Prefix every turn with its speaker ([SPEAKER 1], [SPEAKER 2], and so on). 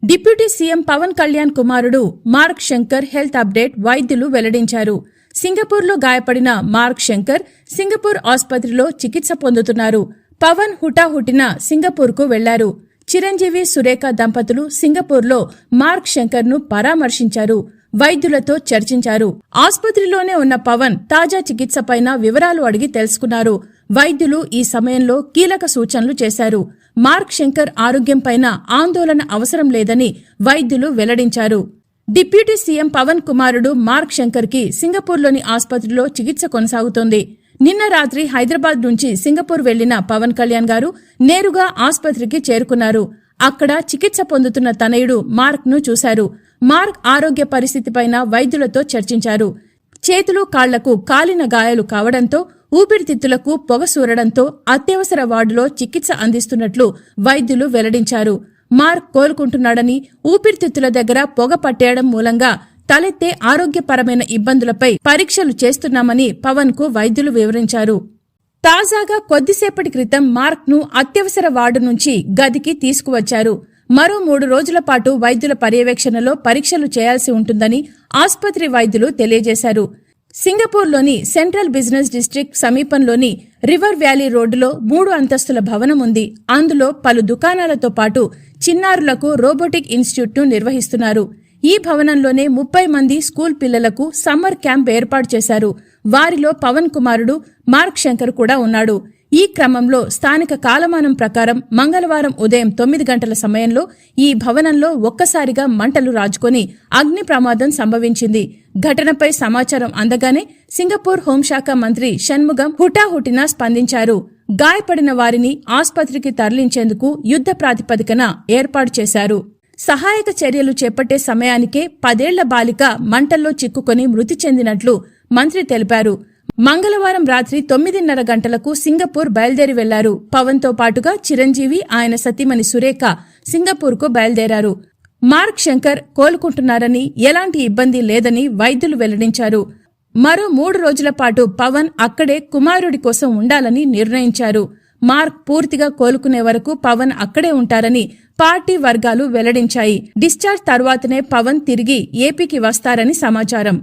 [SPEAKER 1] Deputy CM Pawan Kalyan కుమారుడు mark Shankar health update వైద్యులు వెల్లడించారు. సింగపూర్లో గాయపడిన మార్క్ శంకర్ సింగపూర్ ఆసుపత్రిలో చికిత్స పొందుతున్నారు. పవన్ హుటాహుటిన సింగపూర్కు వెళ్లారు. చిరంజీవి సురేఖ దంపతులు సింగపూర్లో మార్క్ శంకర్ను పరామర్శించారు. వైద్యులతో చర్చించారు. ఆసుపత్రిలోనే ఉన్న పవన్ తాజా చికిత్సపైన వివరాలు అడిగి తెలుసుకున్నారు. వైద్యులు ఈ సమయంలో కీలక సూచనలు చేశారు. మార్క్ శంకర్ ఆరోగ్యంపైన ఆందోళన అవసరం లేదని వైద్యులు వెల్లడించారు. డిప్యూటీ సీఎం పవన్ కుమారుడు మార్క్ శంకర్ కి సింగపూర్లోని ఆసుపత్రిలో చికిత్స కొనసాగుతోంది. నిన్న రాత్రి హైదరాబాద్ నుంచి సింగపూర్ వెళ్లిన పవన్ కళ్యాణ్ గారు నేరుగా ఆసుపత్రికి చేరుకున్నారు. అక్కడ చికిత్స పొందుతున్న తనయుడు మార్క్ ను చూశారు. మార్క్ ఆరోగ్య పరిస్థితిపైన వైద్యులతో చర్చించారు. చేతులు కాళ్లకు కాలిన గాయాలు కావడంతో ఊపిరితిత్తులకు పొగ సూరడంతో అత్యవసర వార్డులో చికిత్స అందిస్తున్నట్లు వైద్యులు వెల్లడించారు. మార్క్ కోలుకుంటున్నాడని, ఊపిరితిత్తుల దగ్గర పొగ పట్టేయడం మూలంగా తలెత్తే ఆరోగ్యపరమైన ఇబ్బందులపై పరీక్షలు చేస్తున్నామని పవన్ కు వైద్యులు వివరించారు. తాజాగా కొద్దిసేపటి క్రితం మార్క్ ను అత్యవసర వార్డు నుంచి గదికి తీసుకువచ్చారు. మరో 3 రోజుల పాటు వైద్యుల పర్యవేక్షణలో పరీక్షలు చేయాల్సి ఉంటుందని ఆసుపత్రి వైద్యులు తెలియజేశారు. సింగపూర్లోని సెంట్రల్ బిజినెస్ డిస్ట్రిక్ట్ సమీపంలోని రివర్ వ్యాలీ రోడ్డులో 3 అంతస్తుల భవనం ఉంది. అందులో పలు దుకాణాలతో పాటు చిన్నారులకు రోబోటిక్ ఇన్స్టిట్యూట్ను నిర్వహిస్తున్నారు. ఈ భవనంలోనే 30 మంది స్కూల్ పిల్లలకు సమ్మర్ క్యాంప్ ఏర్పాటు చేశారు. వారిలో పవన్ కుమారుడు మార్క్ శంకర్ కూడా ఉన్నాడు. ఈ క్రమంలో స్థానిక కాలమానం ప్రకారం మంగళవారం ఉదయం 9 గంటల సమయంలో ఈ భవనంలో ఒక్కసారిగా మంటలు రాజుకొని అగ్ని ప్రమాదం సంభవించింది. ఘటనపై సమాచారం అందగానే సింగపూర్ హోంశాఖ మంత్రి షణ్ముగం హుటాహుటిన స్పందించారు. గాయపడిన వారిని ఆసుపత్రికి తరలించేందుకు యుద్ధ ప్రాతిపదికన ఏర్పాటు చేశారు. సహాయక చర్యలు చేపట్టే సమయానికే 10 ఏళ్ల బాలిక మంటల్లో చిక్కుకొని మృతి చెందినట్లు మంత్రి తెలిపారు. మంగళవారం రాత్రి 9:30 గంటలకు సింగపూర్ బయలుదేరి వెళ్లారు. పవన్ తో పాటుగా చిరంజీవి, ఆయన సతీమణి సురేఖ సింగపూర్కు బయలుదేరారు. మార్క్ శంకర్ కోలుకుంటున్నారని, ఎలాంటి ఇబ్బంది లేదని వైద్యులు వెల్లడించారు. మరో 3 రోజుల పాటు పవన్ అక్కడే కుమారుడి కోసం ఉండాలని నిర్ణయించారు. మార్క్ పూర్తిగా కోలుకునే వరకు పవన్ అక్కడే ఉంటారని పార్టీ వర్గాలు వెల్లడించాయి. డిశ్చార్జ్ తర్వాతనే పవన్ తిరిగి ఏపీకి వస్తారని సమాచారం.